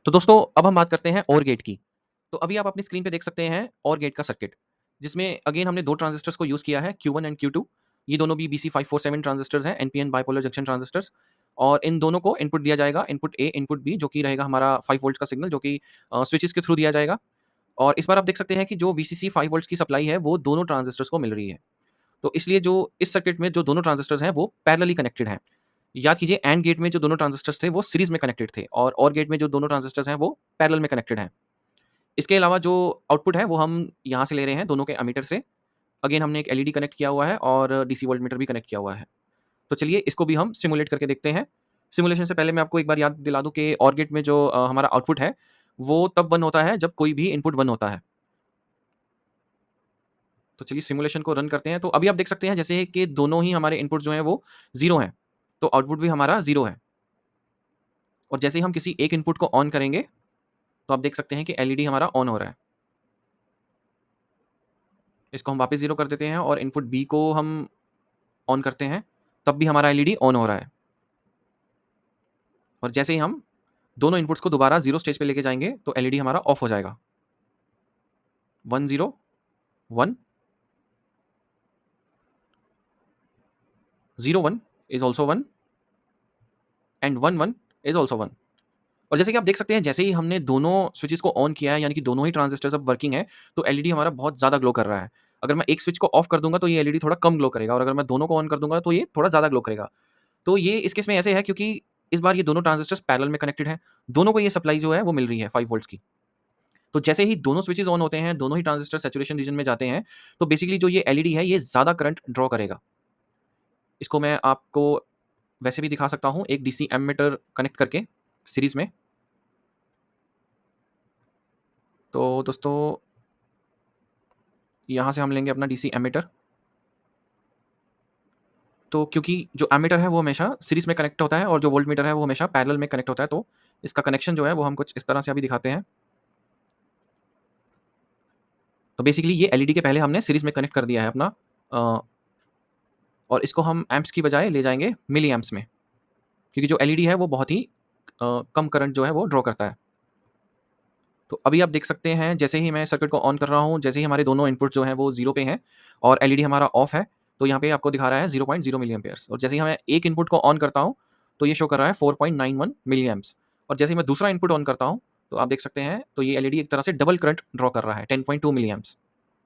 तो दोस्तों अब हम बात करते हैं OR गेट की। तो अभी आप अपनी स्क्रीन पे देख सकते हैं OR गेट का सर्किट, जिसमें अगेन हमने 2 ट्रांजिस्टर्स को यूज़ किया है Q1 एंड Q2। ये दोनों भी BC547 ट्रांजिस्टर्स हैं, एनपीएन बाइपोलर जंक्शन ट्रांजिस्टर्स। और इन दोनों को इनपुट दिया जाएगा, इनपुट ए, इनपुट बी, जो कि रहेगा हमारा 5 वोल्ट्स का सिग्नल, जो कि स्विचेस के थ्रू दिया जाएगा। और इस बार आप देख सकते हैं कि जो VCC 5 वोल्ट्स की सप्लाई है, वो दोनों ट्रांजिस्टर्स को मिल रही है। तो इसलिए जो इस सर्किट में जो दोनों ट्रांजिस्टर्स हैं, वो पैरेलली कनेक्टेड हैं। याद कीजिए, एंड गेट में जो दोनों ट्रांजिस्टर्स थे, वो सीरीज़ में कनेक्टेड थे, और OR गेट में जो दोनों ट्रांजिस्टर्स हैं, वो पैरेलल में कनेक्टेड हैं। इसके अलावा जो आउटपुट है, वो हम यहाँ से ले रहे हैं, दोनों के एमीटर से। अगेन हमने एक एलईडी कनेक्ट किया हुआ है और डीसी वोल्टमीटर भी कनेक्ट किया हुआ है। तो चलिए इसको भी हम सिमुलेट करके देखते हैं। सिमुलेशन से पहले मैं आपको एक बार याद दिला दूँ कि OR गेट में जो हमारा आउटपुट है, वो तब 1 होता है जब कोई भी इनपुट 1 होता है। तो चलिए सिमुलेशन को रन करते हैं। तो अभी आप देख सकते हैं जैसे कि दोनों ही हमारे इनपुट जो हैं वो 0 हैं, तो आउटपुट भी हमारा 0 है। और जैसे ही हम किसी एक इनपुट को ऑन करेंगे, तो आप देख सकते हैं कि एलईडी हमारा ऑन हो रहा है। इसको हम वापस 0 कर देते हैं और इनपुट बी को हम ऑन करते हैं, तब भी हमारा एलईडी ऑन हो रहा है। और जैसे ही हम दोनों इनपुट्स को दोबारा 0 स्टेज पे लेके जाएँगे, तो एलईडी हमारा ऑफ हो जाएगा। 1 0 1 0 1 is also 1 and 1 1 is also 1। और जैसे कि आप देख सकते हैं, जैसे ही हमने दोनों स्विचेस को ऑन किया है, यानी कि दोनों ही ट्रांजिस्टर्स अब वर्किंग है, तो एलईडी हमारा बहुत ज़्यादा ग्लो कर रहा है। अगर मैं एक स्विच को ऑफ कर दूँगा, तो ये एलईडी थोड़ा कम ग्लो करेगा, और अगर मैं दोनों को ऑन कर दूँगा, तो ये थोड़ा ज़्यादा ग्लो करेगा। तो ये इस केस में ऐसे है क्योंकि इस बार ये दोनों ट्रांजिस्टर्स पैरेलल में कनेक्टेड हैं। दोनों को ये सप्लाई जो है वो मिल रही है 5 वोल्ट्स की। तो जैसे ही दोनों स्विचेस ऑन होते हैं, दोनों ही ट्रांजिस्टर सैचुरेशन रीजन में जाते हैं, तो बेसिकली जो ये एलईडी है, ये ज़्यादा करंट ड्रॉ करेगा। इसको मैं आपको वैसे भी दिखा सकता हूँ, एक डीसी एमीटर कनेक्ट करके सीरीज़ में। तो दोस्तों, यहाँ से हम लेंगे अपना डीसी एमीटर। तो क्योंकि जो एमीटर है वो हमेशा सीरीज़ में कनेक्ट होता है, और जो वोल्टमीटर है वो हमेशा पैरेलल में कनेक्ट होता है, तो इसका कनेक्शन जो है वो हम कुछ इस तरह से अभी दिखाते हैं। तो बेसिकली ये एलईडी के पहले हमने सीरीज़ में कनेक्ट कर दिया है अपना, अ, और इसको हम एम्प्स की बजाय ले जाएँगे मिली एम्प्स में, क्योंकि जो एलईडी है वो बहुत ही कम करंट जो है वो ड्रॉ करता है। तो अभी आप देख सकते हैं, जैसे ही मैं सर्किट को ऑन कर रहा हूँ, जैसे ही हमारे दोनों इनपुट जो हैं वो 0 पे हैं और एलईडी हमारा ऑफ है, तो यहाँ पे आपको दिखा रहा है 0.0 मिली एम्पियर्स। और जैसे ही मैं एक इनपुट को ऑन करता हूँ, तो ये शो कर रहा है 4.91 मिली एम्प्स। और जैसे ही मैं दूसरा इनपुट ऑन करता हूँ, तो आप देख सकते हैं, तो ये एलईडी एक तरह से डबल करंट ड्रॉ कर रहा है, 10.2 मिली एम्प्स।